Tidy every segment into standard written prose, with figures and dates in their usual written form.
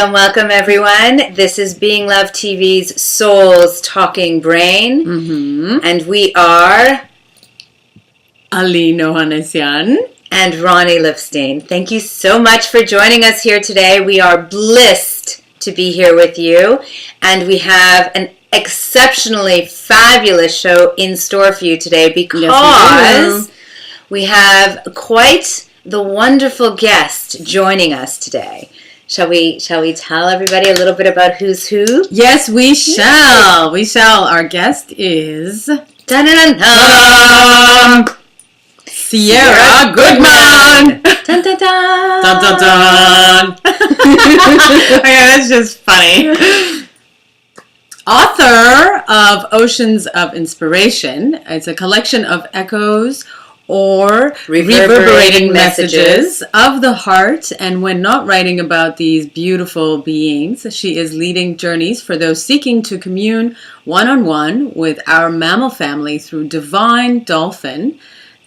Welcome everyone. This is Being Love TV's Soul's Talking Brain. And we are Aline Ohanessian and Ronnie Lipstein. Thank you so much for joining us here today. We are blessed to be here with you, and we have an exceptionally fabulous show in store for you today because we have quite the wonderful guest joining us today. Shall we tell everybody a little bit about who's who? Yes, we shall. We shall. Our guest is Sierra Goodman. Dun, dun, dun. Dun, dun, dun. Okay, that's just funny. Author of Oceans of Inspiration. It's a collection of echoes or reverberating messages of the heart. And when not writing about these beautiful beings, she is leading journeys for those seeking to commune one-on-one with our mammal family through Divine Dolphin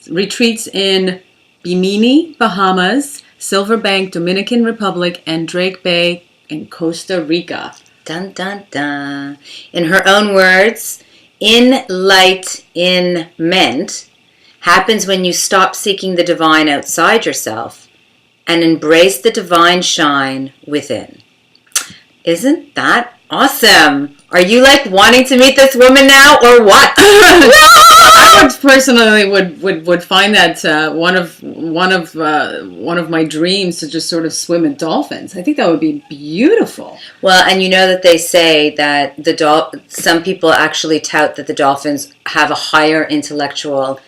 retreats in Bimini, Bahamas, Silverbank, Dominican Republic, and Drake Bay in Costa Rica. Dun, dun, dun. In her own words, in light, in meant, happens when you stop seeking the divine outside yourself and embrace the divine shine within. Isn't that awesome? Are you like wanting to meet this woman now or what? I would personally would find that one of my dreams to just sort of swim in dolphins. I think that would be beautiful. Well, and you know that they say that some people actually tout that the dolphins have a higher intellectual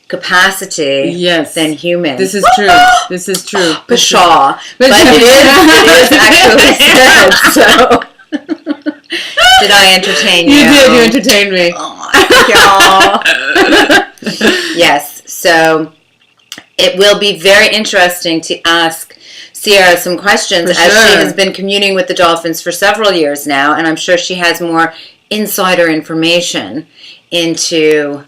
capacity than humans. This is true. This is true. Pshaw. But it is actually said, so. Did I entertain you? You did. You entertained me. Oh, yes. So it will be very interesting to ask Sierra some questions as she has been communing with the dolphins for several years now, and I'm sure she has more insider information into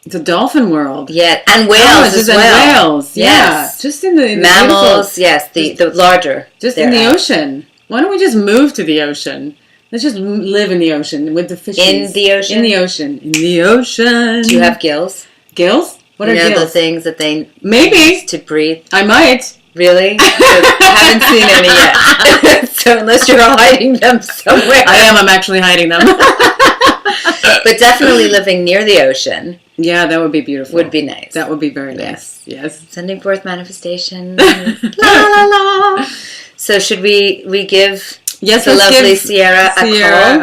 the dolphin world. Yeah, and whales as well. Whales, yes. Just in the mammals, yes, the larger. Just in the ocean. Why don't we just move to the ocean? Let's just live in the ocean with the fishes. In the ocean? In the ocean. In the ocean. Do you have gills? Gills? What are gills? The things that they use to breathe? I might. Really? I haven't seen any yet. So unless you're hiding them somewhere. I am. I'm actually hiding them. But definitely living near the ocean. Yeah, that would be beautiful. Would be nice. That would be very nice. Yes. Sending forth manifestation. La la la. So should we give the lovely Sierra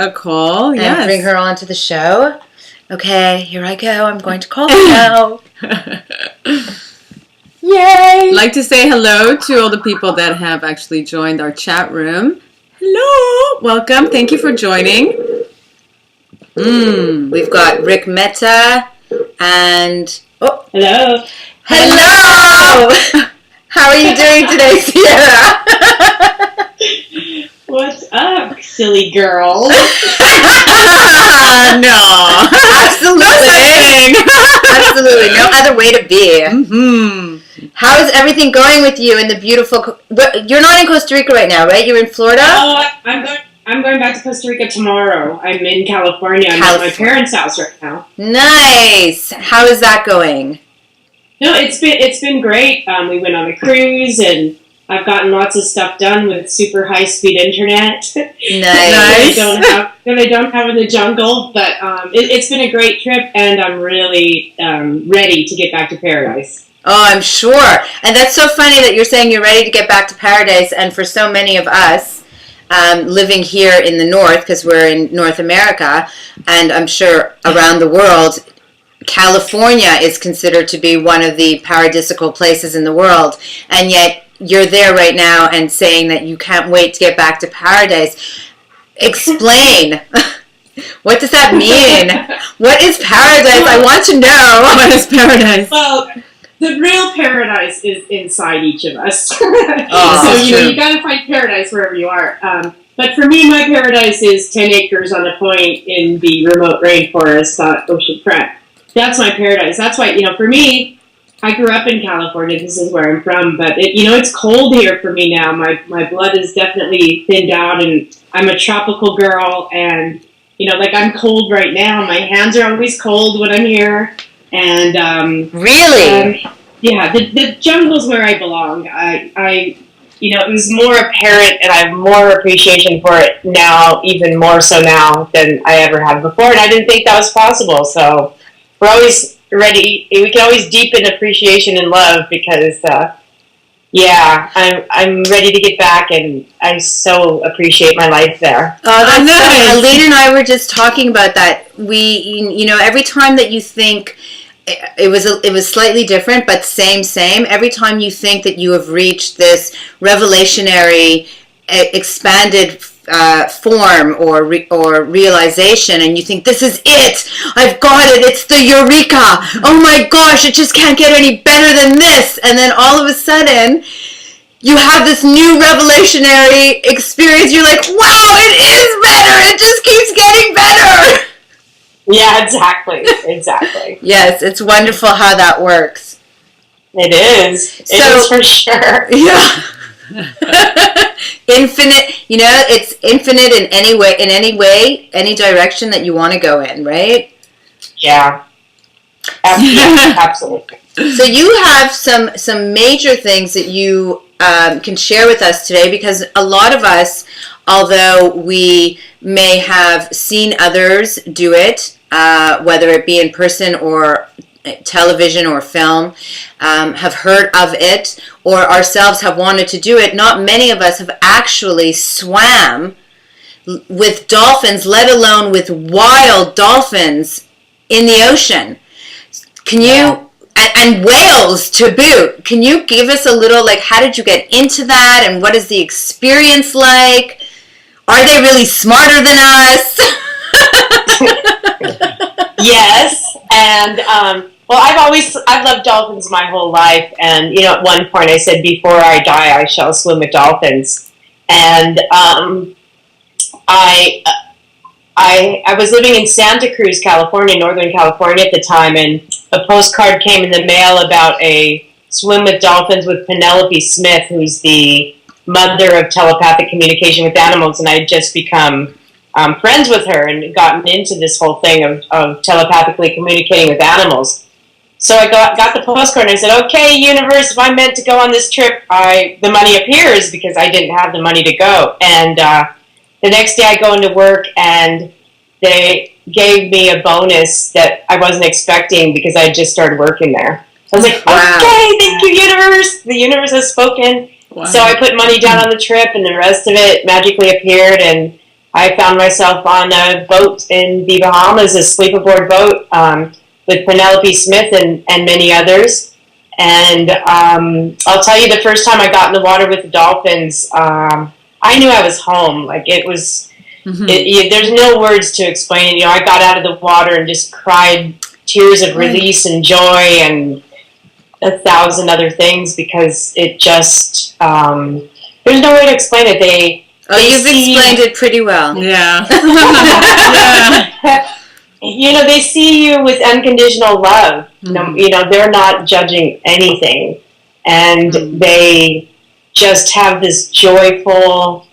a call? Yes. And bring her on to the show? Okay, here I go. I'm going to call her now. Yay! I'd like to say hello to all the people that have actually joined our chat room. Hello! Welcome. Thank you for joining. We've got Rick Mehta and... Oh! Hello! Hello! How are you doing today, Sierra? What's up, silly girl? No. Absolutely. Absolutely. No other way to be. Mm-hmm. How is everything going with you in the beautiful... You're not in Costa Rica right now, right? You're in Florida? Oh, I'm going back to Costa Rica tomorrow. I'm in California. I'm at my parents' house right now. Nice. How is that going? No, it's been great. We went on a cruise and I've gotten lots of stuff done with super high-speed internet. Nice. that I don't have in the jungle. But it's been a great trip, and I'm really ready to get back to paradise. Oh, I'm sure. And that's so funny that you're saying you're ready to get back to paradise. And for so many of us living here in the north, because we're in North America, and I'm sure around the world, California is considered to be one of the paradisical places in the world. And yet you're there right now and saying that you can't wait to get back to paradise. Explain. What does that mean? What is paradise? I want to know. What is paradise? Well, the real paradise is inside each of us. So you got to find paradise wherever you are. But for me, my paradise is 10 acres on a point in the remote rainforest, oceanfront. That's my paradise. That's why, for me, I grew up in California. This is where I'm from. But, it's cold here for me now. My blood is definitely thinned out, and I'm a tropical girl. And, I'm cold right now. My hands are always cold when I'm here. And really, the jungle's where I belong. It was more apparent, and I have more appreciation for it now, even more so now than I ever have before. And I didn't think that was possible. So we're always ready. We can always deepen appreciation and love because, I'm ready to get back, and I so appreciate my life there. Oh, that's nice. Aline and I were just talking about that. We, every time that you think it was slightly different, but same. Every time you think that you have reached this revelationary, expanded form or realization, and you think, this is it, I've got it, it's the eureka, oh my gosh, it just can't get any better than this, and then all of a sudden you have this new revelationary experience. You're like, wow, it is better, it just keeps getting better. Yeah, exactly. Yes, it's wonderful how that works. It is. It is for sure. Yeah. Infinite, it's infinite in any way, any direction that you want to go in, right? Yeah. Absolutely. So you have some major things that you can share with us today, because a lot of us, although we may have seen others do it, whether it be in person or television or film, have heard of it, or ourselves have wanted to do it, not many of us have actually swam with dolphins, let alone with wild dolphins in the ocean. Can you, and whales to boot, can you give us a little, how did you get into that, and what is the experience like? Are they really smarter than us? Yes, and I've loved dolphins my whole life, and at one point I said, before I die, I shall swim with dolphins. And I was living in Santa Cruz, California, Northern California at the time, and a postcard came in the mail about a swim with dolphins with Penelope Smith, who's the mother of telepathic communication with animals, and I had just become friends with her and gotten into this whole thing of telepathically communicating with animals. So I got the postcard, and I said, okay, universe, if I'm meant to go on this trip, the money appears, because I didn't have the money to go. And the next day I go into work, and they gave me a bonus that I wasn't expecting because I had just started working there. I was like, wow. Okay, thank you, universe. The universe has spoken. Wow. So I put money down on the trip, and the rest of it magically appeared, and I found myself on a boat in the Bahamas, a sleep-aboard boat, with Penelope Smith and many others. And I'll tell you, the first time I got in the water with the dolphins, I knew I was home. It was, there's no words to explain it. I got out of the water and just cried tears of release and joy and 1,000 other things, because it just, there's no way to explain it. You've explained it pretty well. Yeah. They see you with unconditional love. They're not judging anything. And they just have this joyful,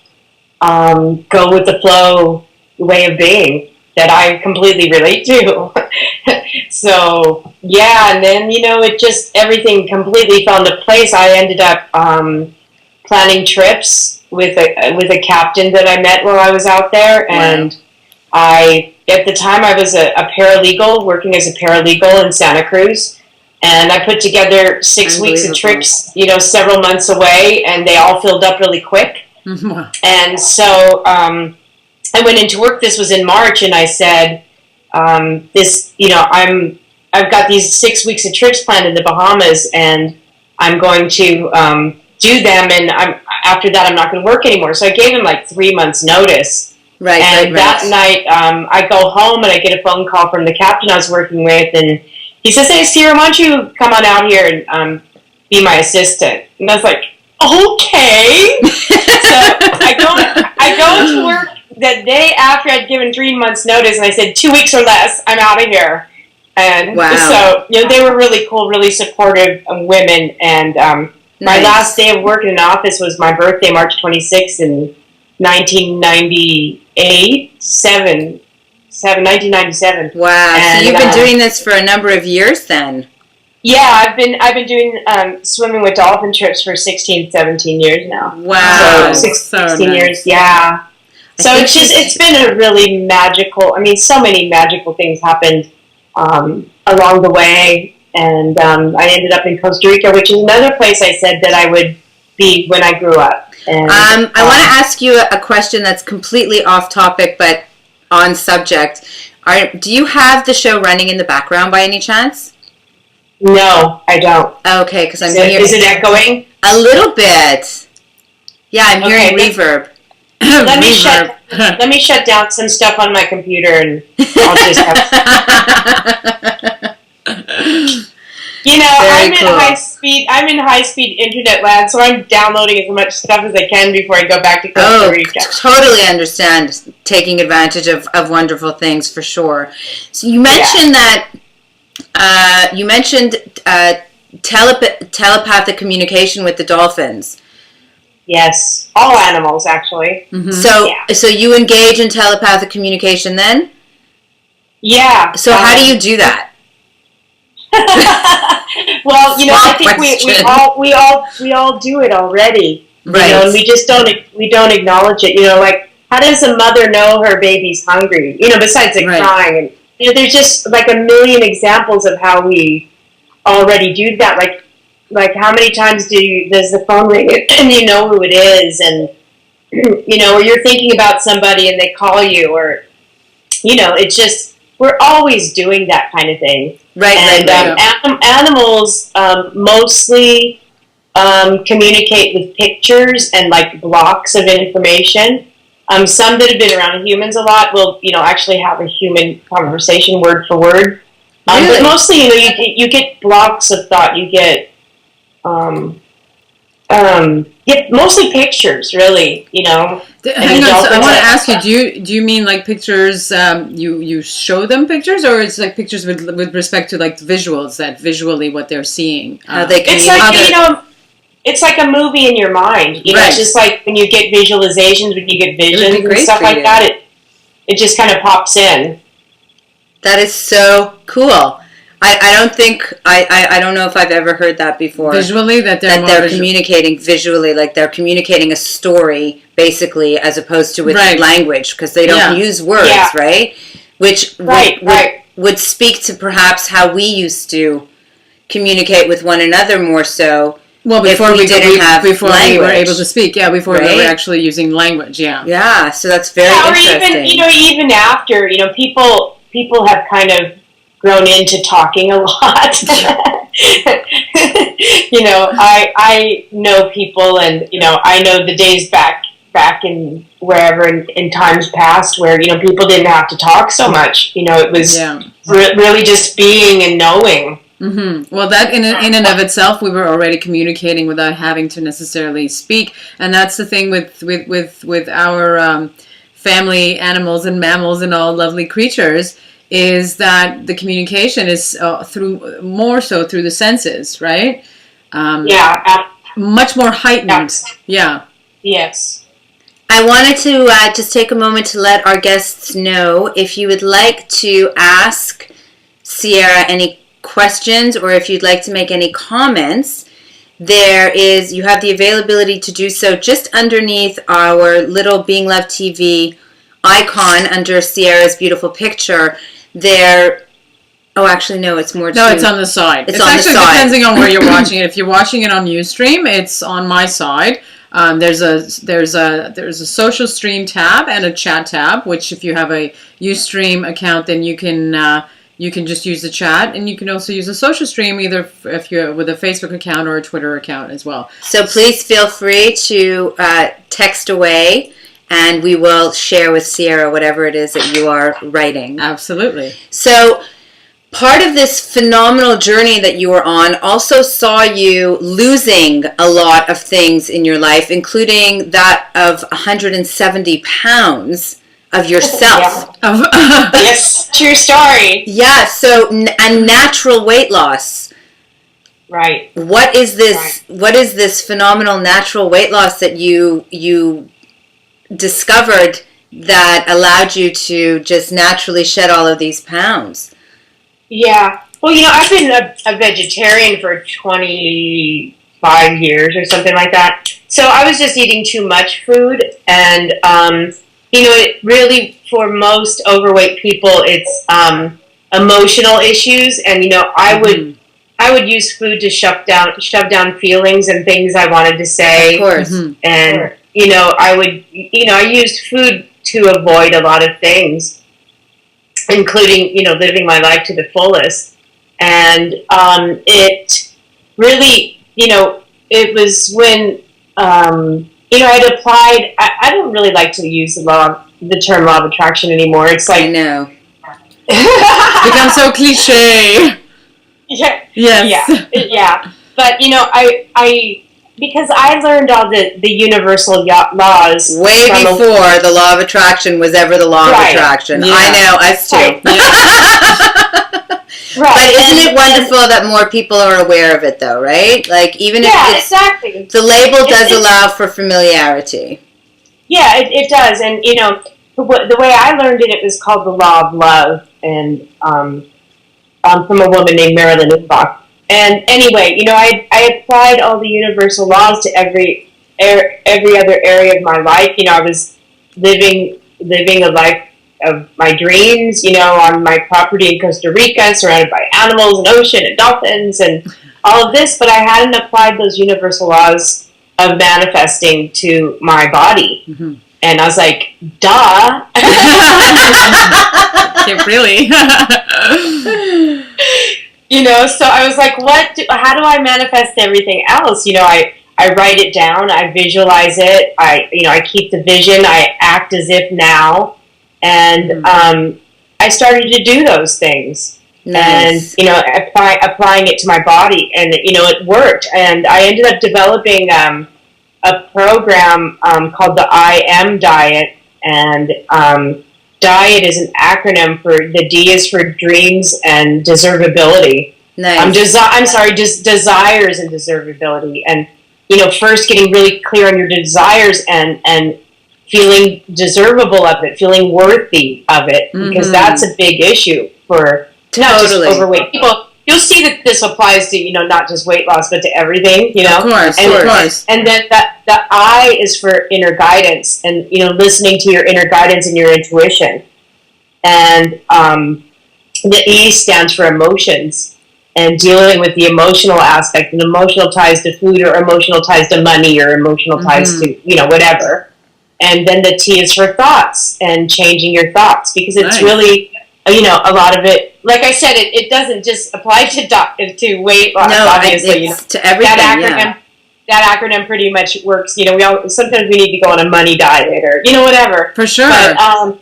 go with the flow way of being that I completely relate to. So, yeah, and then, it just, everything completely fell into place. I ended up planning trips with a captain that I met while I was out there, and at the time I was a paralegal, working as a paralegal in Santa Cruz, and I put together 6 weeks of trips, several months away, and they all filled up really quick. And so I went into work. This was in March, and I said, I've got these 6 weeks of trips planned in the Bahamas, and I'm going to do them, and after that I'm not going to work anymore. So I gave him like 3 months notice. That night I go home and I get a phone call from the captain I was working with, and he says, "Hey, Sierra, why don't you come on out here and be my assistant?" And I was like, "Okay." So I go to work the day after I'd given 3 months notice, and I said, 2 weeks or less, I'm out of here. And so they were really cool, really supportive women, and my last day of work in an office was my birthday, March 26th in 1997. Wow! And, so you've been doing this for a number of years, then? Yeah, I've been doing swimming with dolphin trips for 16, 17 years now. Wow! So 16 years, yeah. So it's been a really magical. I mean, so many magical things happened along the way. And I ended up in Costa Rica, which is another place I said that I would be when I grew up. And, I want to ask you a question that's completely off topic, but on subject. Do you have the show running in the background by any chance? No, I don't. Okay, because I'm hearing... Is it echoing? A little bit. Yeah, I'm hearing reverb. Let me shut down some stuff on my computer, and I'll just have... I'm in high speed internet land, so I'm downloading as much stuff as I can before I go back to Costa Rica. Totally understand taking advantage of wonderful things, for sure. So you mentioned telepathic communication with the dolphins. Yes, all animals actually. Mm-hmm. So you engage in telepathic communication then? Yeah. So how do you do that? Well, I think we all do it already, right? And we just don't acknowledge it. Like, how does a mother know her baby's hungry? Besides crying, and there's just like a million examples of how we already do that. Like how many times does the phone ring and you know who it is, and or you're thinking about somebody and they call you, or it's just. We're always doing that kind of thing. Right. Animals mostly communicate with pictures and like blocks of information. Some that have been around humans a lot will, actually have a human conversation word for word. But mostly, you get blocks of thought. You get mostly pictures, really. Hang on, so I want to ask you: do you mean like pictures? You show them pictures, or it's like pictures with respect to like visuals, that visually what they're seeing? How they can it's like a movie in your mind. It's just like when you get visualizations, when you get visions and stuff like that. It just kind of pops in. That is so cool. I don't think I don't know if I've ever heard that before. Visually, that they're communicating visually, like they're communicating a story basically, as opposed to with language, because they don't use words, right? Which would speak to perhaps how we used to communicate with one another more so. Well, before we were able to speak, before we were actually using language, Yeah, so that's very interesting. Or even after, people have kind of grown into talking a lot. I know people, and I know the days back in wherever in times past where people didn't have to talk so much. It was really just being and knowing. Mm-hmm. Well, that in and of itself, we were already communicating without having to necessarily speak, and that's the thing with our family animals and mammals and all lovely creatures, is that the communication is through the senses, right? Much more heightened. Yeah. Yes. I wanted to just take a moment to let our guests know if you would like to ask Sierra any questions, or if you'd like to make any comments, you have the availability to do so just underneath our little Being Love TV icon under Sierra's beautiful picture. Oh, actually, no, it's more. No, it's on the side. It's on actually the side. Depending on where you're watching it. If you're watching it on Ustream, it's on my side. There's a social stream tab and a chat tab. Which, if you have a Ustream account, then you can just use the chat, and you can also use a social stream either if you're with a Facebook account or a Twitter account as well. So please feel free to text away, and we will share with Sierra whatever it is that you are writing. Absolutely. So part of this phenomenal journey that you were on also saw you losing a lot of things in your life, including that of 170 pounds of yourself. Yes, true story. Yeah, so a natural weight loss. Right. What is this? Right. What is this phenomenal natural weight loss that you discovered that allowed you to just naturally shed all of these pounds? Yeah. Well, I've been a vegetarian for 25 years or something like that. So I was just eating too much food, and it really, for most overweight people, it's emotional issues, and I would use food to shove down feelings and things I wanted to say. Of course. And I used food to avoid a lot of things, including living my life to the fullest. And it really, it was when I'd applied. I don't really like to use the term law of attraction anymore. It's like, I know. Become so cliche. Yeah. Yes. Yeah. But I because I learned all the universal laws way before the law of attraction was ever the law of attraction. Yeah. I know, us too. Right. Right. But isn't it wonderful that more people are aware of it, though, right? Like, even if exactly. The label does allow for familiarity. Yeah, it does. And, the way I learned it was called the law of love, and from a woman named Marilyn Inbach. And anyway, I applied all the universal laws to every other area of my life. I was living a life of my dreams, on my property in Costa Rica, surrounded by animals and ocean and dolphins and all of this, but I hadn't applied those universal laws of manifesting to my body. Mm-hmm. And I was like, duh. Really? So I was like, how do I manifest everything else? I write it down, I visualize it, I keep the vision, I act as if now. And I started to do those things. Nice. And applying it to my body, and it worked. And I ended up developing a program called the I Am Diet, and diet is an acronym for the D is for dreams and deservability. Nice. Desires and deservability, and first getting really clear on your desires and feeling deservable of it, feeling worthy of it, because that's a big issue for not just overweight people. You'll see that this applies to, not just weight loss, but to everything, Of course. And then the I is for inner guidance, and, listening to your inner guidance and your intuition. And the E stands for emotions, and dealing with the emotional aspect, and emotional ties to food, or emotional ties to money, or emotional ties to, whatever. And then the T is for thoughts, and changing your thoughts, because it's really, a lot of it, like I said, it doesn't just apply to weight loss, obviously. It's to everything, that acronym pretty much works. Sometimes we need to go on a money diet, or, whatever. For sure. But,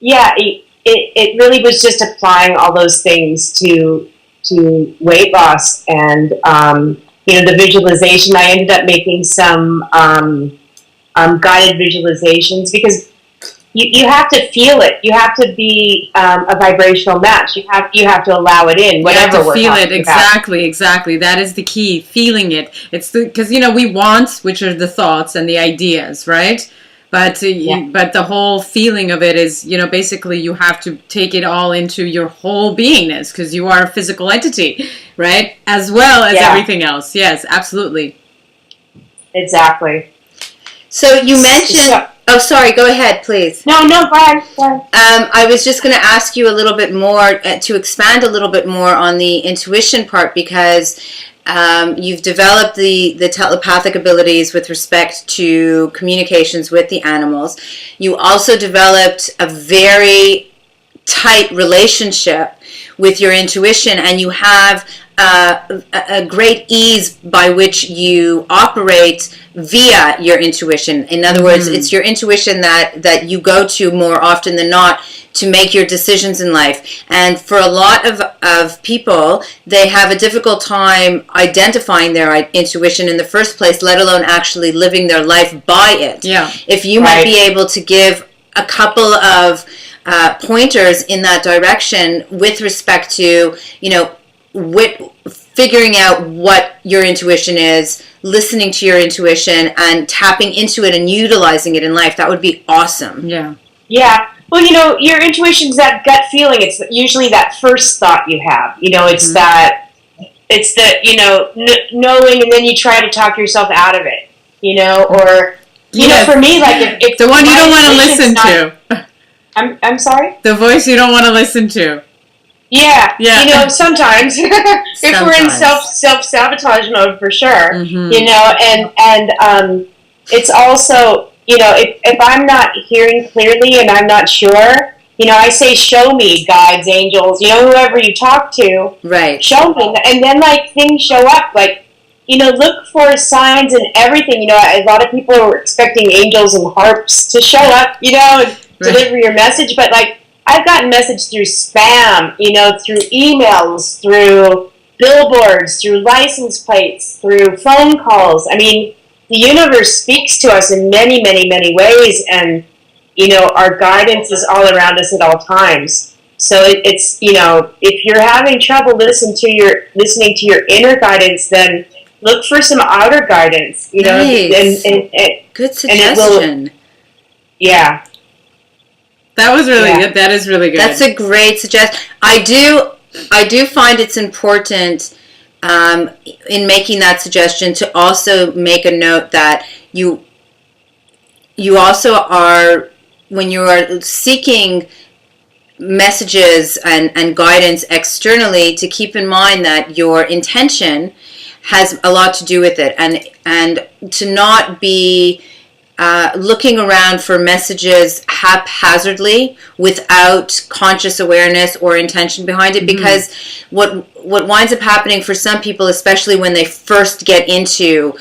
it really was just applying all those things to weight loss, and, the visualization. I ended up making some guided visualizations, because you have to feel it. You have to be a vibrational match. You have to allow it in. Whatever we're feel talking it exactly. That is the key. Feeling it. It's because we want, which are the thoughts and the ideas, right? But but the whole feeling of it is, basically you have to take it all into your whole beingness, because you are a physical entity, right? As well as everything else. Yes, absolutely. Exactly. So you mentioned... Oh, sorry. Go ahead, please. No, go ahead. I was just going to ask you a little bit more, to expand a little bit more on the intuition part, because you've developed the telepathic abilities with respect to communications with the animals. You also developed a very tight relationship with your intuition, and you have a great ease by which you operate via your intuition. In other words, it's your intuition that you go to more often than not to make your decisions in life. And for a lot of people, they have a difficult time identifying their intuition in the first place, let alone actually living their life by it. Yeah. If you might be able to give a couple of pointers in that direction with respect to, figuring out what your intuition is, listening to your intuition, and tapping into it and utilizing it in life, that would be awesome. Yeah. Yeah. Well, your intuition's that gut feeling. It's usually that first thought you have. It's it's the, knowing, and then you try to talk yourself out of it, or, for me, like, if the one you don't want to listen to. I'm sorry? The voice you don't want to listen to. Yeah. Sometimes if we're in self-sabotage mode, for sure, and it's also, if I'm not hearing clearly and I'm not sure, I say, show me, guides, angels, whoever you talk to, right? Show me, and then like things show up, like, look for signs and everything. A lot of people are expecting angels and harps to show up, and deliver your message, but like, I've gotten message through spam, through emails, through billboards, through license plates, through phone calls. I mean, the universe speaks to us in many, many, many ways, and, our guidance is all around us at all times. So it's, if you're having trouble listening to your inner guidance, then look for some outer guidance, nice. and good suggestion. Yeah. That was really good. That is really good. That's a great suggestion. I do find it's important in making that suggestion to also make a note that you also are, when you are seeking messages and guidance externally, to keep in mind that your intention has a lot to do with it, and to not be looking around for messages haphazardly without conscious awareness or intention behind it, because what winds up happening for some people, especially when they first get into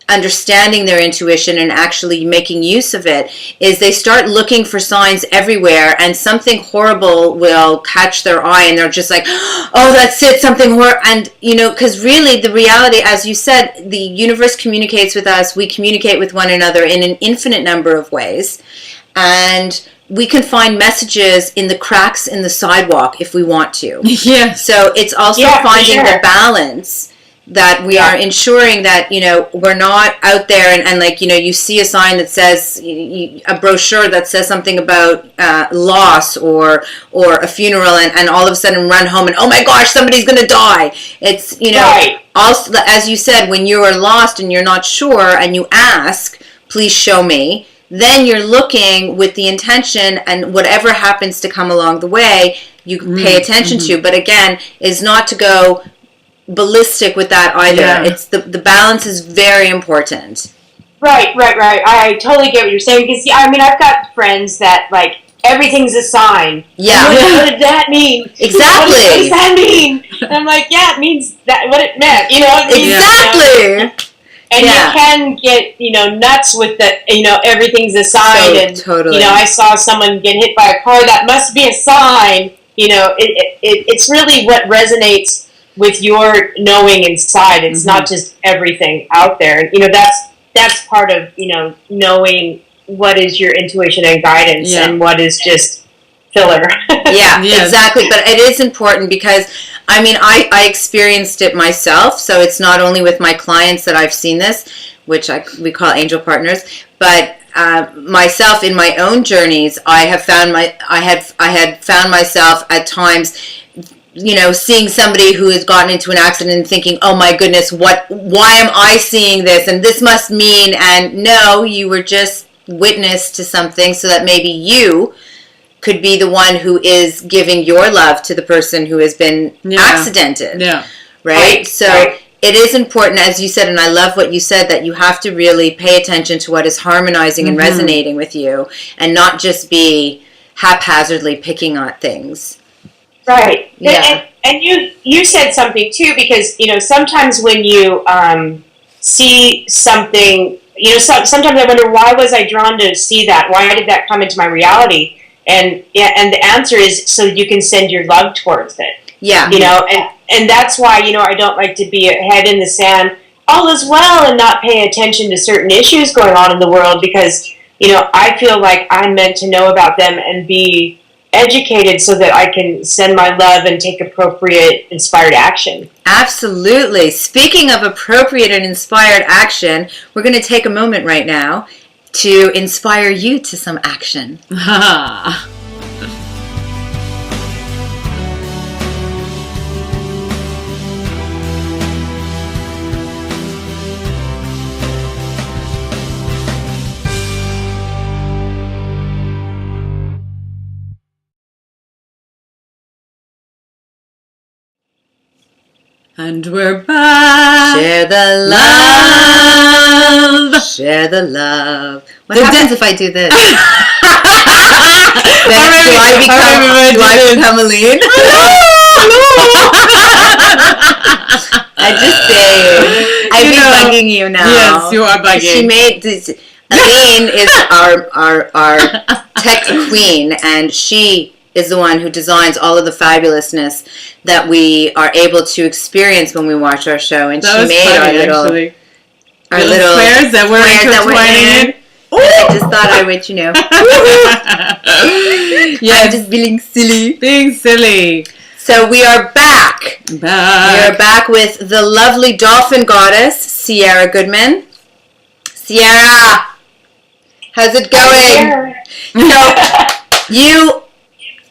understanding their intuition and actually making use of it, is they start looking for signs everywhere, and something horrible will catch their eye, and they're just like, oh, that's it, something horrible. And because really the reality, as you said, the universe communicates with us, we communicate with one another in an infinite number of ways, and we can find messages in the cracks in the sidewalk if we want to. Yeah. So it's also finding the balance, that we are ensuring that, we're not out there and like, you see a sign that says, a brochure that says something about loss or a funeral, and all of a sudden run home and, oh my gosh, somebody's going to die. It's, also, as you said, when you are lost and you're not sure and you ask, please show me, then you're looking with the intention, and whatever happens to come along the way, you can pay attention to. But again, is not to go ballistic with that either. Yeah. It's the balance is very important. Right. I totally get what you're saying, because I've got friends that like everything's a sign. Yeah. What did that mean? Exactly. What does that mean? And I'm like, yeah, it means that what it meant. Exactly. And you can get nuts with the everything's a sign, and totally. I saw someone get hit by a car. That must be a sign. It's really what resonates with your knowing inside. It's not just everything out there. That's part of, knowing what is your intuition and guidance and what is just filler. Exactly. But it is important because, I experienced it myself. So it's not only with my clients that I've seen this, which we call angel partners, but myself in my own journeys, I had found myself at times, seeing somebody who has gotten into an accident and thinking, oh my goodness, why am I seeing this? And this must mean, and no, you were just witness to something so that maybe you could be the one who is giving your love to the person who has been accidented. Yeah. Right? So it is important, as you said, and I love what you said, that you have to really pay attention to what is harmonizing and resonating with you and not just be haphazardly picking on things. Right. Yeah. And you said something too, because, sometimes when you see something, sometimes I wonder, why was I drawn to see that? Why did that come into my reality? And the answer is so you can send your love towards it. Yeah. And that's why, I don't like to be a head in the sand, all is well, and not pay attention to certain issues going on in the world, because, I feel like I'm meant to know about them and be educated so that I can send my love and take appropriate, inspired action. Absolutely. Speaking of appropriate and inspired action, we're going to take a moment right now to inspire you to some action. And we're back. Share the love. Share the love. What happens if I do this? Then do I become Aline? I just say, I've been bugging you now. Yes, you are bugging. She made this. Aline is our tech queen, and she is the one who designs all of the fabulousness that we are able to experience when we watch our show. And she made our little squares that we're intertwining in. I just thought I would, Yeah, I'm just being silly. Being silly. So we are back. We are back with the lovely dolphin goddess, Sierra Goodman. Sierra, how's it going?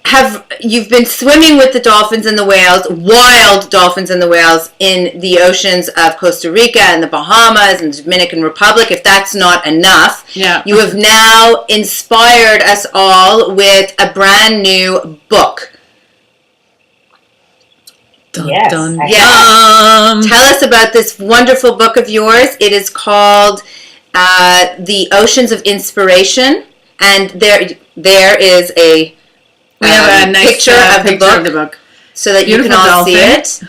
So you've been swimming with the dolphins and the whales, wild dolphins and the whales, in the oceans of Costa Rica and the Bahamas and the Dominican Republic. If that's not enough, you have now inspired us all with a brand new book. Yes. Dun, dun, dun. Tell us about this wonderful book of yours. It is called The Oceans of Inspiration, and there is a we have a nice picture of the book so that you can all see it.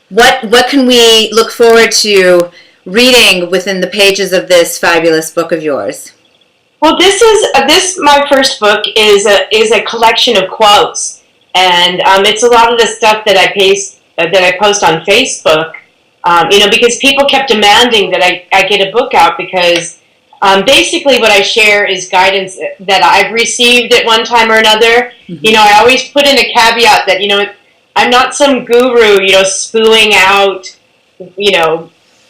What can we look forward to reading within the pages of this fabulous book of yours? Well, this my first book is a collection of quotes, and it's a lot of the stuff that I post on Facebook. Because people kept demanding that I get a book out, because basically what I share is guidance that I've received at one time or another. Mm-hmm. I always put in a caveat that, I'm not some guru, spewing out,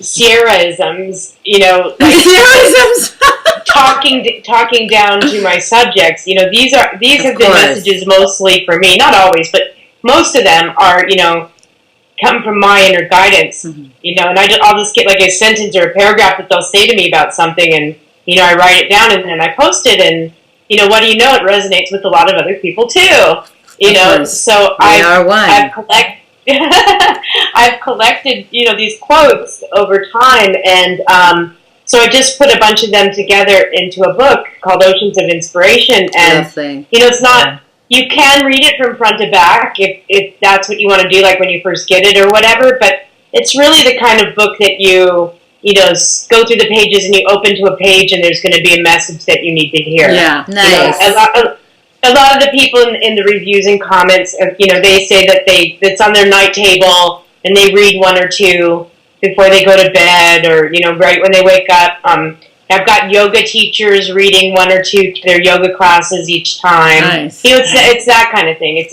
Sierra-isms, Sierra-isms! talking down to my subjects. These have been messages mostly for me, not always, but most of them are, come from my inner guidance, and I'll just get like a sentence or a paragraph that they'll say to me about something, and, I write it down and then I post it, and, what do you know, it resonates with a lot of other people too, so I've collected, these quotes over time, and, so I just put a bunch of them together into a book called Oceans of Inspiration, and, it's not... You can read it from front to back if that's what you want to do, like when you first get it or whatever, but it's really the kind of book that you go through the pages and you open to a page and there's going to be a message that you need to hear. Yeah, nice. A lot of the people in the reviews and comments, they say that it's on their night table and they read one or two before they go to bed, or, right when they wake up. I've got yoga teachers reading one or two their yoga classes each time. Nice. It's that kind of thing. It's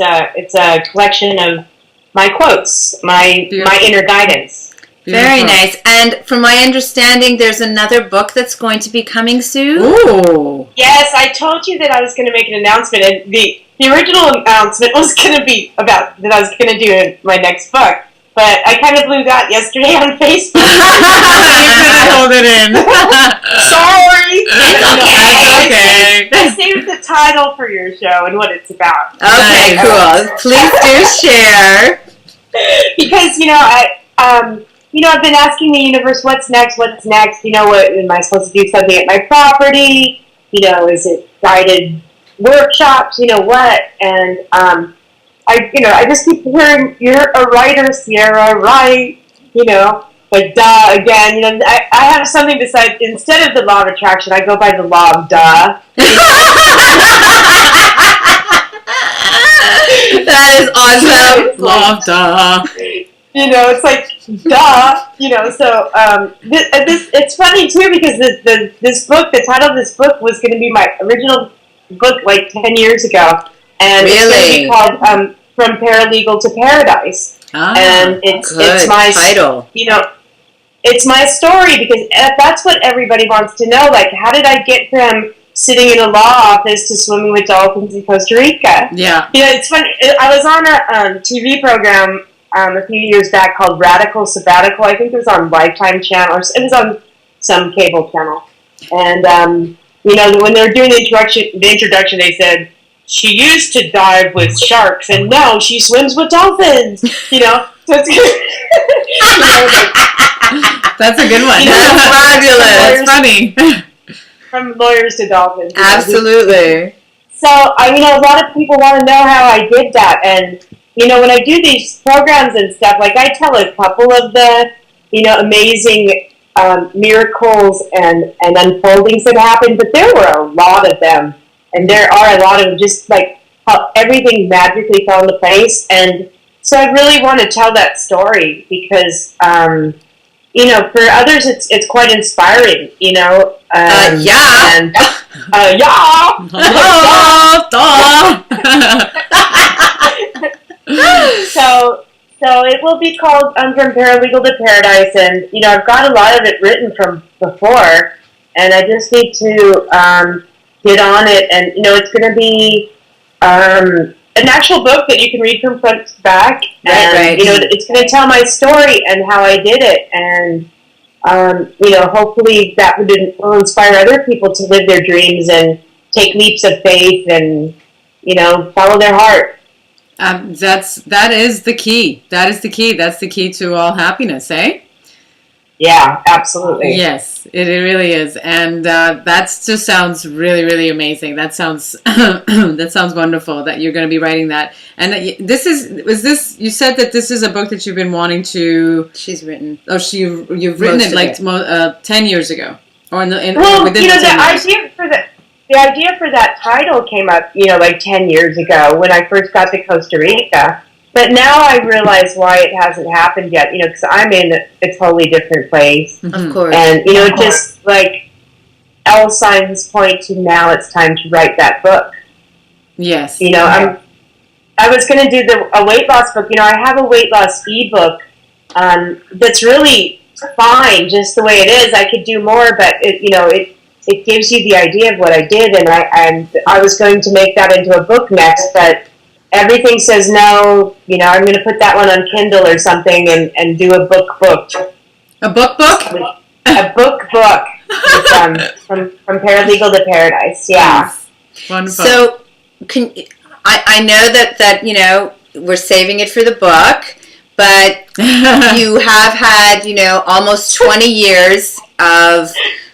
a collection of my quotes, my inner guidance. Very nice. And from my understanding, there's another book that's going to be coming soon. Ooh. Yes, I told you that I was going to make an announcement, and the original announcement was going to be about that I was going to do in my next book. But I kind of blew that yesterday on Facebook. You couldn't hold it in. Sorry. Okay. I saved the title for your show and what it's about. Okay, cool. Please do share. Because, I've been asking the universe, what's next? What am I supposed to do something at my property? Is it guided workshops? What? And, I just keep hearing, you're a writer, Sierra, right? But duh, again, I have something besides, instead of the law of attraction, I go by the law of duh. That is awesome. Law of duh. It's like, duh, so, it's funny too, because this book, the title of this book was going to be my original book like 10 years ago. And really? It's going to be called From Paralegal to Paradise. And it's my title. It's my story, because that's what everybody wants to know. Like, how did I get from sitting in a law office to swimming with dolphins in Costa Rica? Yeah. It's funny. I was on a TV program a few years back called Radical Sabbatical. I think it was on Lifetime Channel, or it was on some cable channel. And when they were doing the introduction, they said, she used to dive with sharks, and now she swims with dolphins. So it's that's a good one. That's fabulous. That's funny. From lawyers to dolphins. Absolutely. So, a lot of people want to know how I did that. And, when I do these programs and stuff, like I tell a couple of the, amazing miracles and unfoldings that happened, but there were a lot of them. And there are a lot of them, just like how everything magically fell into place. And so I really want to tell that story because, for others, it's quite inspiring, yeah. And, yeah. So it will be called From Paralegal to Paradise. And, I've got a lot of it written from before. And I just need to get on it. And, it's going to be an actual book that you can read from front to back. And, right. It's going to tell my story and how I did it. And, hopefully that will inspire other people to live their dreams and take leaps of faith and, follow their heart. That is the key. That's the key to all happiness, eh? Yeah, absolutely. Yes, it really is, and that just sounds really, really amazing. That sounds wonderful that you're going to be writing that. And that you said that this is a book that you've been wanting to. She's written. Oh, you've written it like 10 years ago, or within the idea for that title came up, like 10 years ago when I first got to Costa Rica. But now I realize why it hasn't happened yet, because I'm in a totally different place. Mm-hmm. Of course. And, just like all signs point to now it's time to write that book. Yes. I was going to do a weight loss book. I have a weight loss ebook that's really fine just the way it is. I could do more, but it gives you the idea of what I did. And I was going to make that into a book next, but everything says no, I'm going to put that one on Kindle or something and do a book. A book? A book. From Paralegal to Paradise, yeah. Nice. Wonderful. So, I know that we're saving it for the book, but you have had, almost 20 years of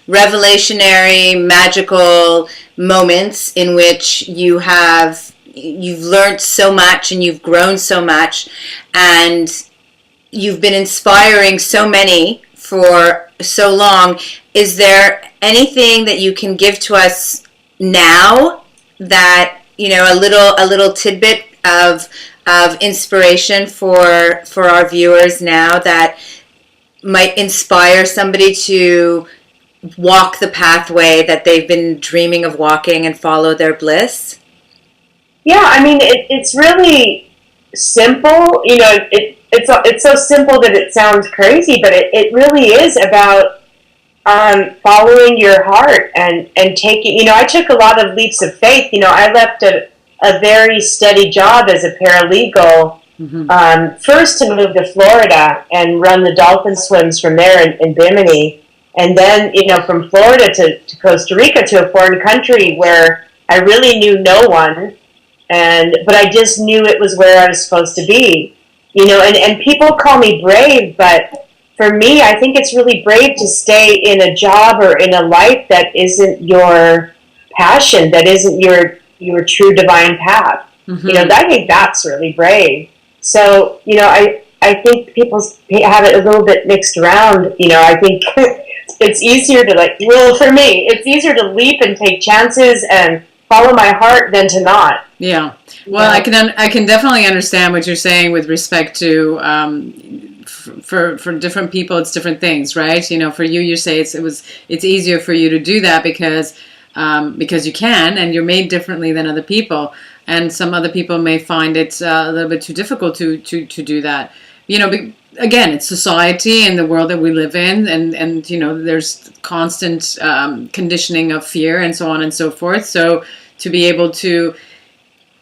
revelationary, magical moments in which you've learned so much and you've grown so much and you've been inspiring so many for so long. Is there anything that you can give to us now that, a little tidbit of inspiration for our viewers now that might inspire somebody to walk the pathway that they've been dreaming of walking and follow their bliss? Yeah, I mean, it's really simple. it's so simple that it sounds crazy, but it really is about following your heart and taking. I took a lot of leaps of faith. I left a very steady job as a paralegal. First to move to Florida and run the dolphin swims from there in Bimini, and then from Florida to Costa Rica, to a foreign country where I really knew no one, but I just knew it was where I was supposed to be. And people call me brave, but for me, I think it's really brave to stay in a job or in a life that isn't your passion, that isn't your true divine path. I think that's really brave. So, I think people have it a little bit mixed around. I think it's easier to for me, it's easier to leap and take chances and follow my heart than to not. Yeah. Well, I can definitely understand what you're saying with respect to for different people, it's different things, right? For you say it's easier for you to do that because you can, and you're made differently than other people. And some other people may find it a little bit too difficult to do that. Again, it's society and the world that we live in, and there's constant conditioning of fear and so on and so forth. So to be able to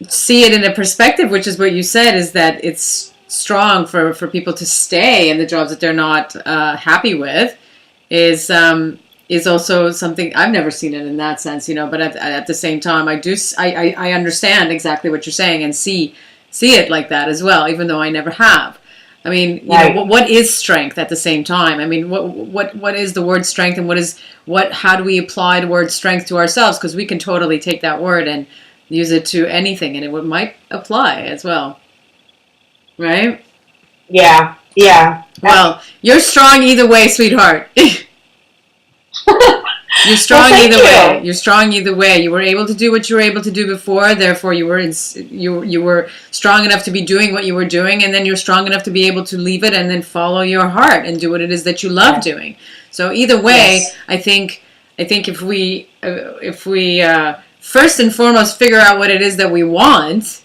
see it in a perspective, which is what you said, is that it's strong for people to stay in the jobs that they're not happy with, is also something I've never seen it in that sense, but at the same time, I understand exactly what you're saying and see it like that as well, even though I never have. I mean, what is strength at the same time? I mean, what is the word strength, and how do we apply the word strength to ourselves? Because we can totally take that word and use it to anything, and it might apply as well, right? Yeah. Well, you're strong either way, sweetheart. You're strong either way. You're strong either way. You were able to do what you were able to do before. Therefore, you were strong enough to be doing what you were doing, and then you're strong enough to be able to leave it and then follow your heart and do what it is that you love doing. So either way, yes. I think if we first and foremost figure out what it is that we want,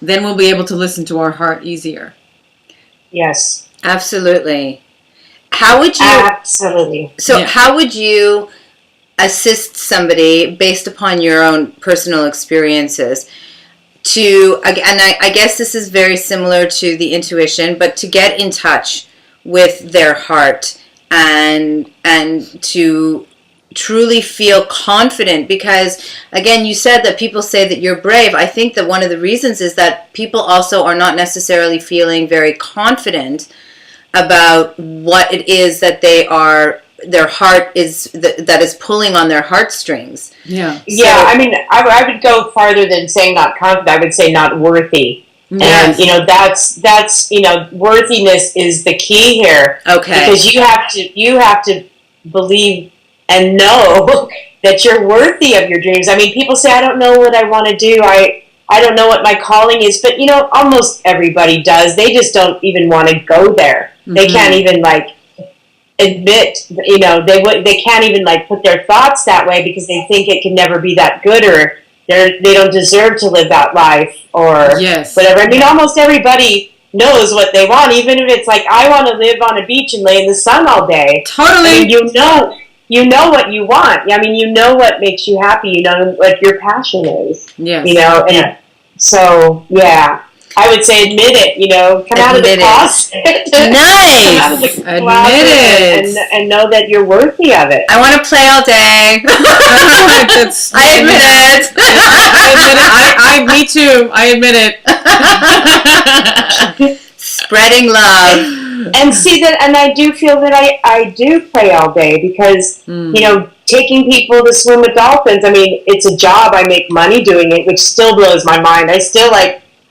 then we'll be able to listen to our heart easier. Yes, absolutely. How would you? Absolutely. So, how would you assist somebody based upon your own personal experiences to? And I guess this is very similar to the intuition, but to get in touch with their heart and to truly feel confident, because again, you said that people say that you're brave. I think that one of the reasons is that people also are not necessarily feeling very confident about what it is that their heart is that is pulling on their heartstrings. Yeah. So, I mean, I would go farther than saying not confident. I would say not worthy. Yes. And that's worthiness is the key here. Okay. Because you have to believe and know that you're worthy of your dreams. I mean, people say, I don't know what I want to do. I don't know what my calling is, but almost everybody does. They just don't even want to go there. Mm-hmm. They can't even admit, they can't even put their thoughts that way because they think it can never be that good, or they don't deserve to live that life, or whatever. I mean, almost everybody knows what they want, even if it's I want to live on a beach and lay in the sun all day. Totally. I mean, you know what you want. I mean, you know what makes you happy. You know what your passion is. Yes. And so, I would say admit it, come out of the closet. Nice. Come out of the closet admit it. And know that you're worthy of it. I want to play all day. I admit it. Me too. I admit it. Spreading love. And see that, and I do feel that I do play all day because, taking people to swim with dolphins, I mean, it's a job. I make money doing it, which still blows my mind. I still,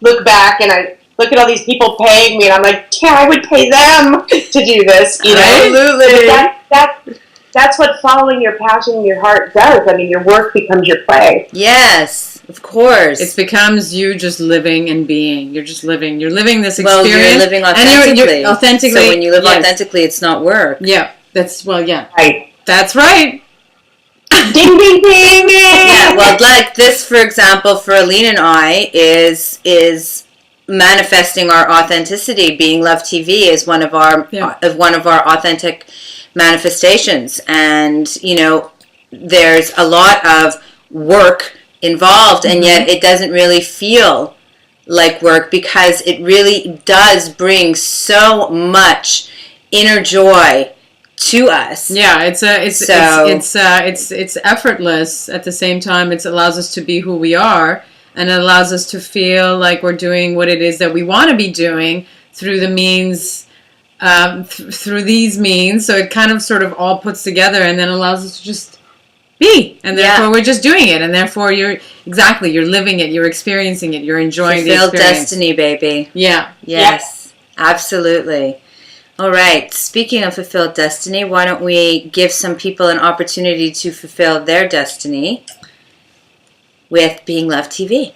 look back and I look at all these people paying me, and I'm like, yeah, I would pay them to do this, Absolutely. That's what following your passion and your heart does. I mean, your work becomes your play. Yes, of course. It becomes you just living and being. You're just living. You're living this experience. Well, you're living authentically. And you're authentically. So when you live authentically, it's not work. Yeah, Right. That's right. Ding, ding, ding, ding. Yeah, well, this, for example, for Aline and I, is manifesting our authenticity. Being Love TV is one of our authentic manifestations, and there's a lot of work involved, and yet it doesn't really feel like work, because it really does bring so much inner joy to us. Yeah, it's effortless. At the same time, it allows us to be who we are, and it allows us to feel like we're doing what it is that we want to be doing through the means, through these means. So it kind of sort of all puts together, and then allows us to just be, and therefore we're just doing it, and therefore you're living it, you're experiencing it, you're enjoying the experience. Fulfilled destiny, baby. Yeah. Yes, absolutely. All right, speaking of fulfilled destiny, why don't we give some people an opportunity to fulfill their destiny with Being Love TV.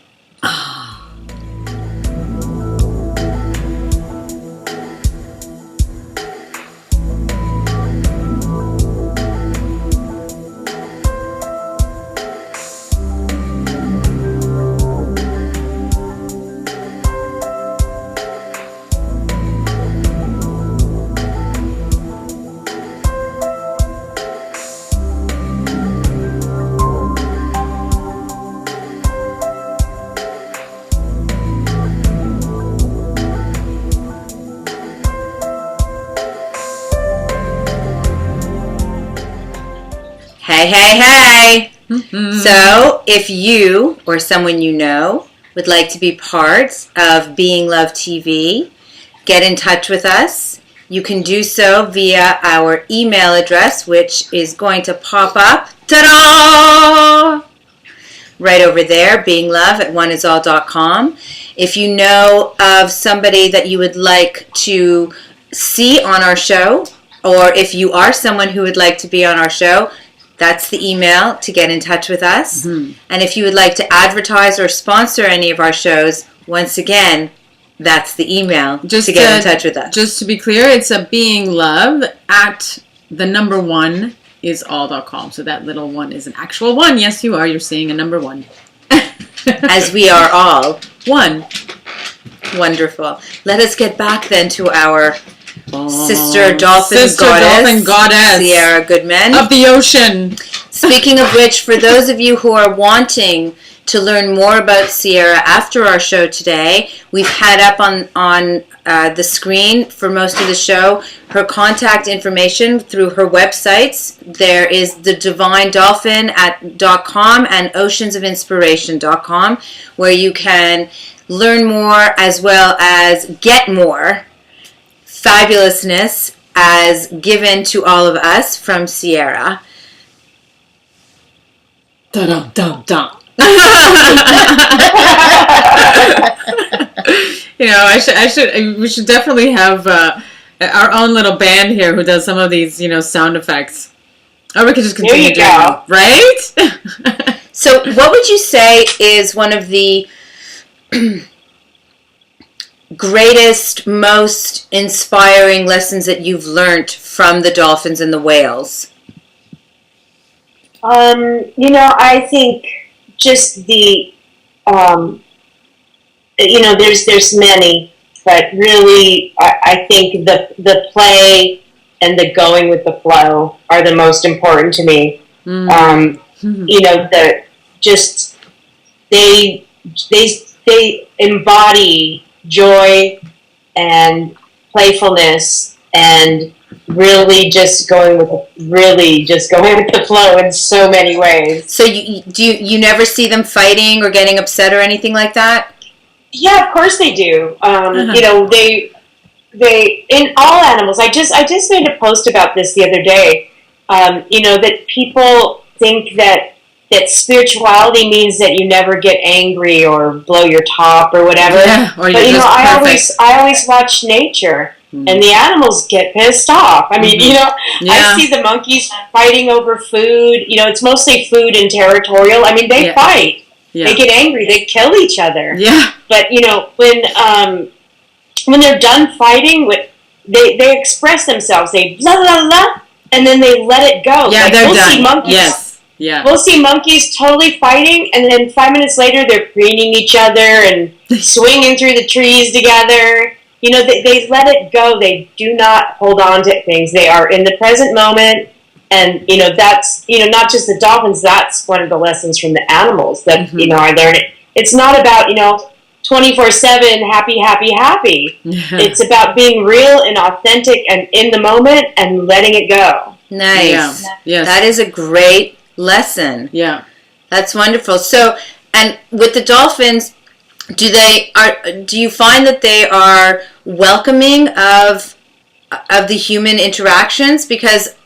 Hey. So, if you or someone you know would like to be part of Being Love TV, get in touch with us. You can do so via our email address, which is going to pop up. Ta-da! Right over there, beinglove@oneisall.com. If you know of somebody that you would like to see on our show, or if you are someone who would like to be on our show, that's the email to get in touch with us. And if you would like to advertise or sponsor any of our shows, once again, that's the email to get in touch with us. Just to be clear, it's a beinglove@1isall.com. So that little one is an actual one. Yes, you are. You're seeing a number 1. As we are all one. Wonderful. Let us get back then to our sister dolphin goddess, Sierra Goodman of the ocean. Speaking of which, for those of you who are wanting to learn more about Sierra after our show today, we've had up on the screen for most of the show her contact information through her websites. There is the divinedolphin.com and oceansofinspiration.com, where you can learn more as well as get more fabulousness as given to all of us from Sierra. Dum-dum-dum-dum. We should definitely have our own little band here who does some of these, sound effects. Or we could just continue doing it, right? So what would you say is one of the greatest, most inspiring lessons that you've learned from the dolphins and the whales? I think just the, there's many, but really, I think the play and the going with the flow are the most important to me. They embody joy and playfulness and really just going with the flow in so many ways. So you never see them fighting or getting upset or anything like that? Yeah, of course they do. They in all animals. I just made a post about this the other day. That people think that spirituality means that you never get angry or blow your top or whatever. Yeah, or but I always watch nature, and the animals get pissed off. I mean, I see the monkeys fighting over food. It's mostly food and territorial. I mean, they fight. Yeah. They get angry. They kill each other. Yeah. But when they're done fighting, they express themselves. They blah blah blah, and then they let it go. Yeah, like, they're we'll done. See monkeys. Yes. Yeah. We'll see monkeys totally fighting, and then 5 minutes later, they're preening each other and swinging through the trees together. You know, they let it go. They do not hold on to things. They are in the present moment. And, you know, that's, you know, not just the dolphins, that's one of the lessons from the animals that, you know, I learned. It's not about, you know, 24/7 happy, happy, happy. It's about being real and authentic and in the moment and letting it go. Nice. Yeah. Yes. That is a great lesson. Yeah. That's wonderful. So, and with the dolphins, do you find that they are welcoming of the human interactions? Because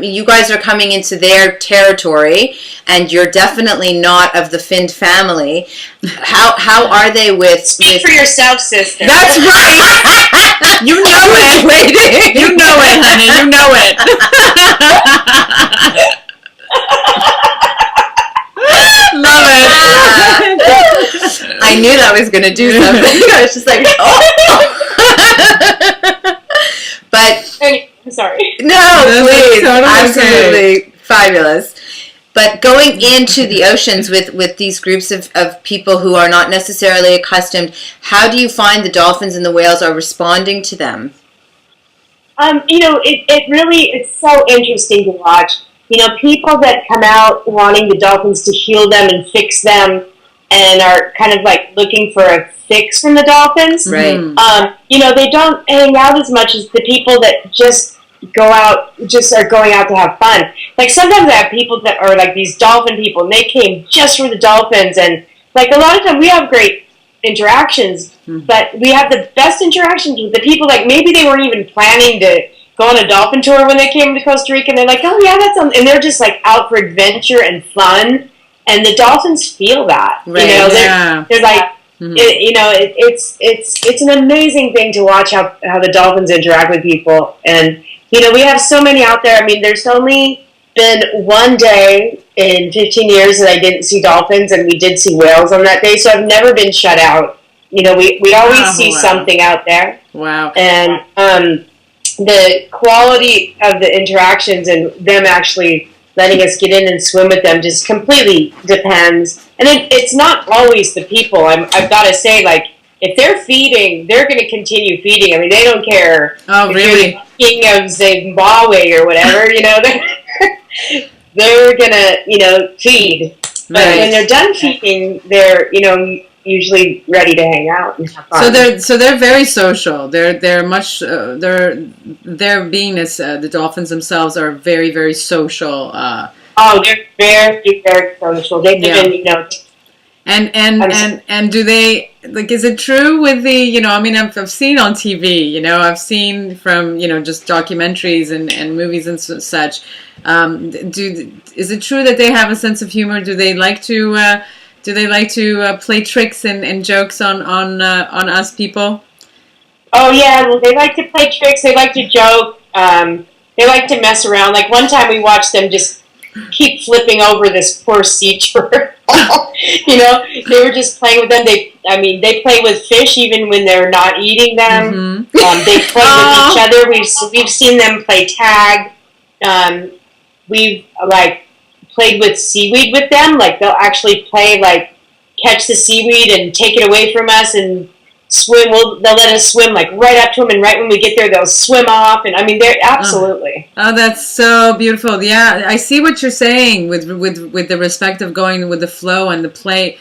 you guys are coming into their territory, and you're definitely not of the Finn family. How are they with? Speak for yourself, sister. That's right. You know it. Waiting. You know it, honey. You know it. Love it. I knew that was going to do something. I was just like, oh. But I'm sorry. no, please, totally absolutely fabulous. But going into the oceans with these groups of people who are not necessarily accustomed, how do you find the dolphins and the whales are responding to them? You know, it really, it's so interesting to watch. You know, people that come out wanting the dolphins to heal them and fix them and are kind of like looking for a fix from the dolphins. Right. You know, they don't hang out as much as the people that just are going out to have fun. Like sometimes I have people that are like these dolphin people and they came just for the dolphins, and like a lot of times we have great interactions, but we have the best interactions with the people like maybe they weren't even planning to go on a dolphin tour when they came to Costa Rica, and they're like, oh yeah, and they're just like out for adventure and fun, and the dolphins feel that. Right. You know, Yeah. they're like, you know, it's an amazing thing to watch how the dolphins interact with people. And you know, we have so many out there. I mean, there's only been one day in 15 years that I didn't see dolphins, and we did see whales on that day, so I've never been shut out. You know, we always see something out there. Wow. And the quality of the interactions and them actually letting us get in and swim with them just completely depends. And it's not always the people. I've got to say, like, if they're feeding, they're going to continue feeding. I mean, they don't care. Oh, if really? you're the king of Zimbabwe or whatever, you know, they're going to, you know, feed. But Right. when they're done feeding, they're, you know, usually ready to hang out and have fun. So they're very social. They're much their beingness. The dolphins themselves are very, very social. They're very, very social. They live in, you know. And do they, like, is it true with the, you know, I mean, I've seen on TV, you know, I've seen from, you know, just documentaries and movies and such. Is it true that they have a sense of humor? Do they like to play tricks and jokes on us people? Oh yeah, well, they like to play tricks. They like to joke. They like to mess around. Like one time we watched them just keep flipping over this poor sea turtle. You know, they were just playing with them. They play with fish even when they're not eating them. They play with each other. We've seen them play tag. We've like played with seaweed with them. Like they'll actually play like catch the seaweed and take it away from us and swim. They'll let us swim like right up to them, and right when we get there, they'll swim off. And I mean, they're absolutely. Oh, that's so beautiful. Yeah, I see what you're saying with the respect of going with the flow and the play,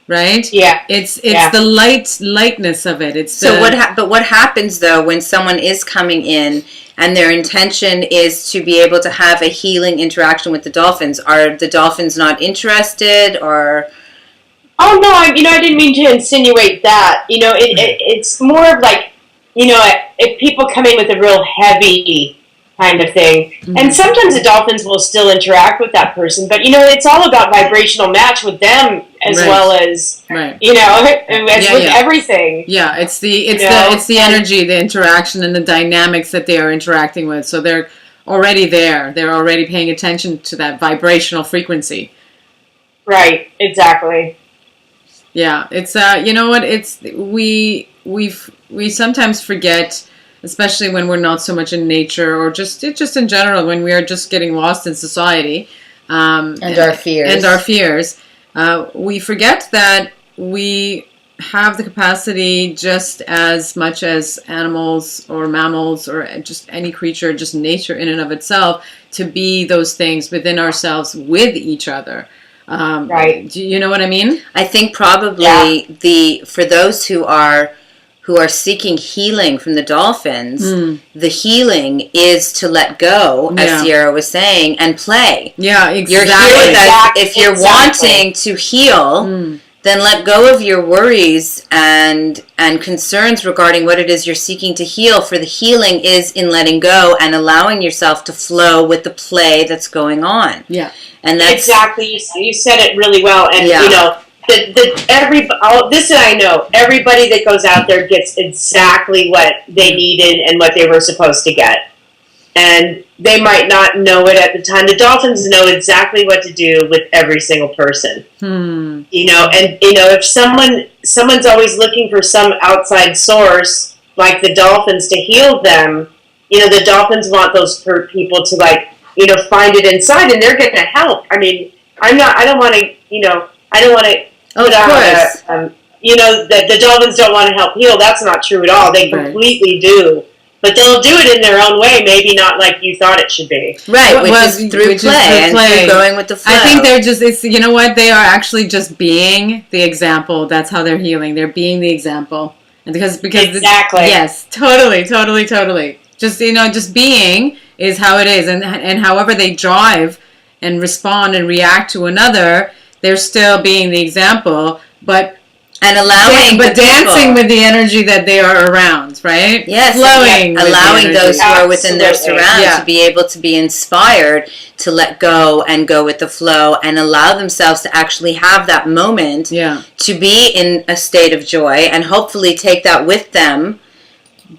right? Yeah, it's the lightness of it. It's so what happens though when someone is coming in and their intention is to be able to have a healing interaction with the dolphins? Are the dolphins not interested, or? Oh no, I didn't mean to insinuate that. You know, it's more of like, you know, if people come in with a real heavy kind of thing, and sometimes the dolphins will still interact with that person, but you know, it's all about vibrational match with them as well as you know, as with everything. Yeah, it's the energy, the interaction, and the dynamics that they are interacting with. So they're already there. They're already paying attention to that vibrational frequency. Right. Exactly. Yeah, it's you know what, it's we sometimes forget, especially when we're not so much in nature or just in general, when we are just getting lost in society, And our fears. And our fears. We forget that we have the capacity, just as much as animals or mammals or just any creature, just nature in and of itself, to be those things within ourselves with each other. Right. Do you know what I mean? I think probably for those who are seeking healing from the dolphins, the healing is to let go, as Sierra was saying, and play. Yeah, exactly. You're here with us. If you're wanting to heal, then let go of your worries and concerns regarding what it is you're seeking to heal. For the healing is in letting go and allowing yourself to flow with the play that's going on. Yeah, and that's exactly. You said it really well, and you know. This I know. Everybody that goes out there gets exactly what they needed and what they were supposed to get, and they might not know it at the time. The Dolphins know exactly what to do with every single person. You know, and you know, if someone's always looking for some outside source like the Dolphins to heal them, you know, the Dolphins want those people to, like, you know, find it inside, and they're going to help. I mean, I don't want to, you know, I don't want to. Of course. You know, that the Dolphins don't want to help heal. That's not true at all. They completely do. But they'll do it in their own way, maybe not like you thought it should be. Right, which is through play and through going with the flow. I think they're just, you know what, they are actually just being the example. That's how they're healing. They're being the example. And because exactly. Yes, totally. Just, you know, just being is how it is. And however they drive and respond and react to another, they're still being the example, but dancing with the energy that they are around, right? Yes, flowing, allowing those who are within their surround to be able to be inspired to let go and go with the flow and allow themselves to actually have that moment to be in a state of joy and hopefully take that with them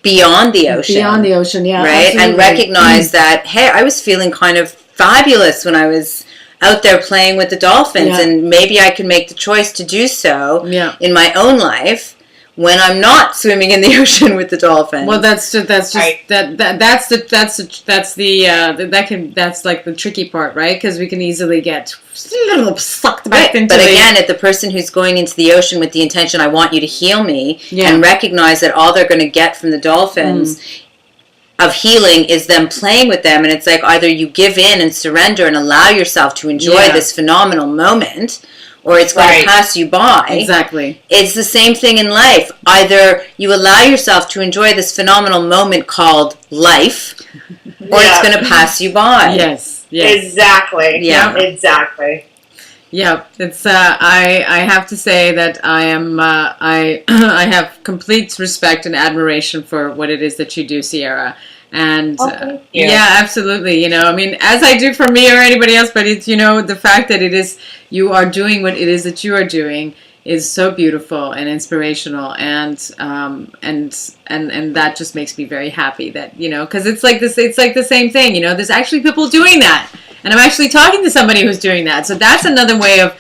beyond the ocean. Beyond the ocean, yeah. Right? Absolutely. And recognize that, hey, I was feeling kind of fabulous when I was out there playing with the dolphins, and maybe I can make the choice to do so in my own life when I'm not swimming in the ocean with the dolphins. Well, that's like the tricky part, right? Because we can easily get sucked back into. But again, if the person who's going into the ocean with the intention, I want you to heal me, and recognize that all they're going to get from the dolphins of healing is them playing with them, and it's like either you give in and surrender and allow yourself to enjoy this phenomenal moment, or it's going to pass you by. Exactly. It's the same thing in life. Either you allow yourself to enjoy this phenomenal moment called life, or it's going to pass you by. Yes. Exactly. Yeah. Exactly. Yeah, it's. I have to say that I am. I have complete respect and admiration for what it is that you do, Sierra. And yeah, absolutely. You know, I mean, as I do for me or anybody else, but it's, you know, the fact that it is you are doing what it is that you are doing is so beautiful and inspirational, and that just makes me very happy that, you know, because it's like this. It's like the same thing. You know, there's actually people doing that. And I'm actually talking to somebody who's doing that. So that's another way of,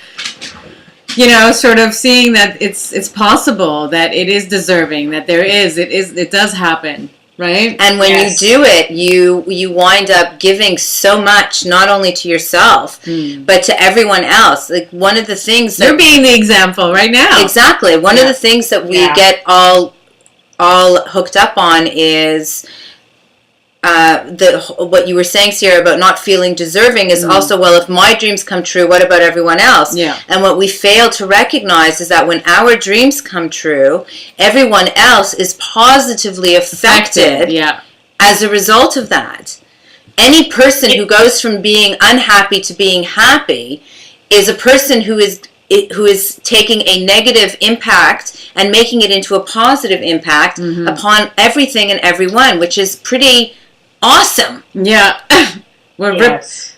you know, sort of seeing that it's possible, that it is deserving, that it does happen, right? And when you do it, you wind up giving so much, not only to yourself, but to everyone else. Like, one of the things that... You're being the example right now. Exactly. One of the things that we get all hooked up on is... what you were saying, Sierra, about not feeling deserving is also, well, if my dreams come true, what about everyone else? Yeah. And what we fail to recognize is that when our dreams come true, everyone else is positively affected as a result of that. Any person who goes from being unhappy to being happy is a person who is taking a negative impact and making it into a positive impact upon everything and everyone, which is pretty awesome. Yeah. It's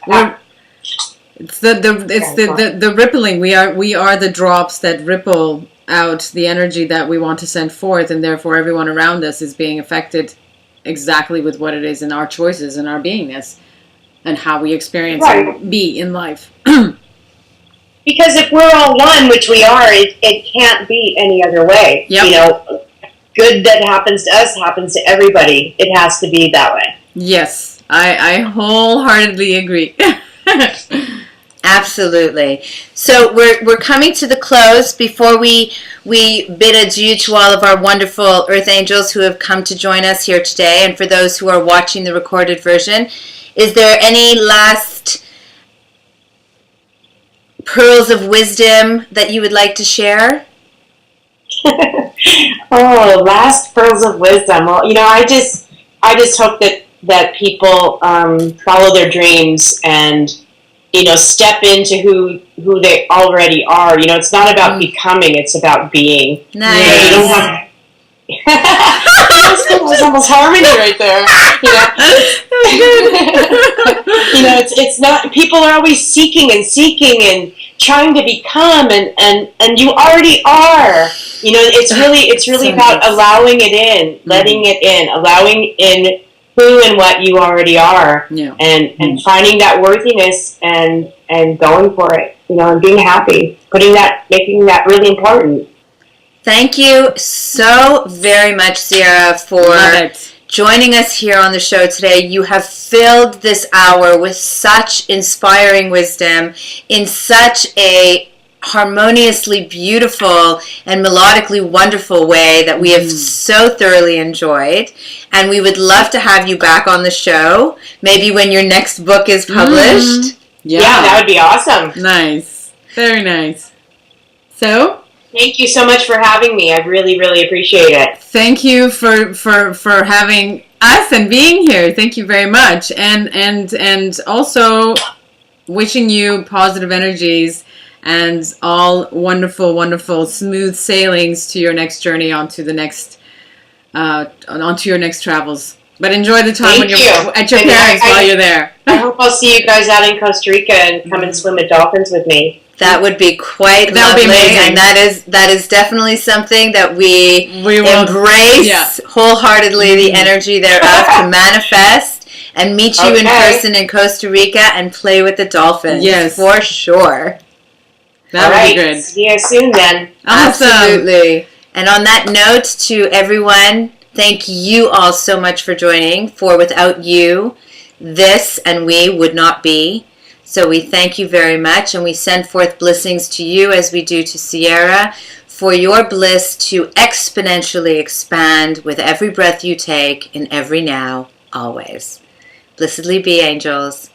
the rippling. We are the drops that ripple out the energy that we want to send forth, and therefore everyone around us is being affected exactly with what it is in our choices and our beingness and how we experience and be in life. Because if we're all one, which we are, it can't be any other way. Yep. You know, good that happens to us happens to everybody. It has to be that way. Yes, I wholeheartedly agree. Absolutely. So we're coming to the close. Before we bid adieu to all of our wonderful Earth Angels who have come to join us here today, and for those who are watching the recorded version, is there any last pearls of wisdom that you would like to share? Oh, last pearls of wisdom. Well, I just hope that people follow their dreams and step into who they already are. It's not about becoming; it's about being. Nice. You don't have. That was almost harmony right there. It's not. People are always seeking and trying to become, and you already are. It's really about allowing it in, letting it in, allowing in who and what you already are, and finding that worthiness and going for it, and being happy, making that really important. Thank you so very much, Sierra, for joining us here on the show today. You have filled this hour with such inspiring wisdom in such a harmoniously beautiful and melodically wonderful way that we have so thoroughly enjoyed. And we would love to have you back on the show, maybe when your next book is published. Yeah, that would be awesome. Nice. Very nice. So, thank you so much for having me. I really, really appreciate it. Thank you for having us and being here. Thank you very much. And also wishing you positive energies and all wonderful, wonderful, smooth sailings to your next journey onto your next travels. But enjoy the time when you're at your parents' while you're there. I hope I'll see you guys out in Costa Rica and come and swim at Dolphins with me. That would be quite lovely, and that is definitely something that we embrace wholeheartedly. The energy thereof to manifest and meet you in person in Costa Rica and play with the dolphins. Yes, for sure. That would be good. See you soon then. Awesome. Absolutely. And on that note, to everyone, thank you all so much for joining. For without you, this and we would not be. So we thank you very much, and we send forth blessings to you as we do to Sierra, for your bliss to exponentially expand with every breath you take, in every now, always. Blessedly be, angels.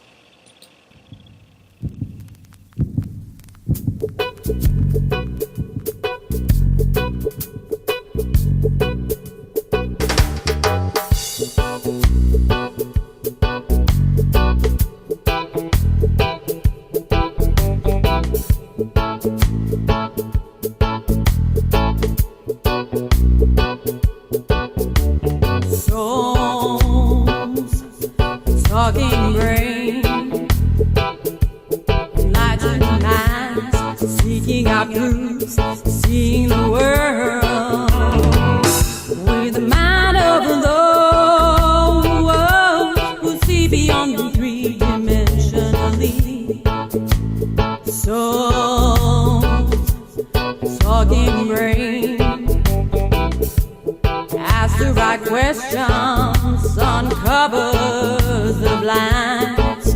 Souls, talking brain, enlightened minds, seeking out truths, seeing the world with the mind of those who see beyond the three-dimensionally. Souls, talking brain, ask the right questions, uncovers the blinds.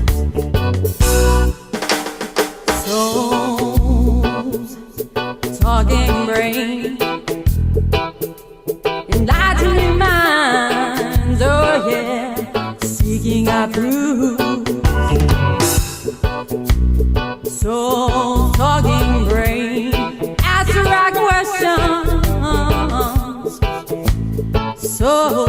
Souls, talking brain, enlightening minds, oh yeah, seeking out truth. Souls, talking brain, ask the right questions. So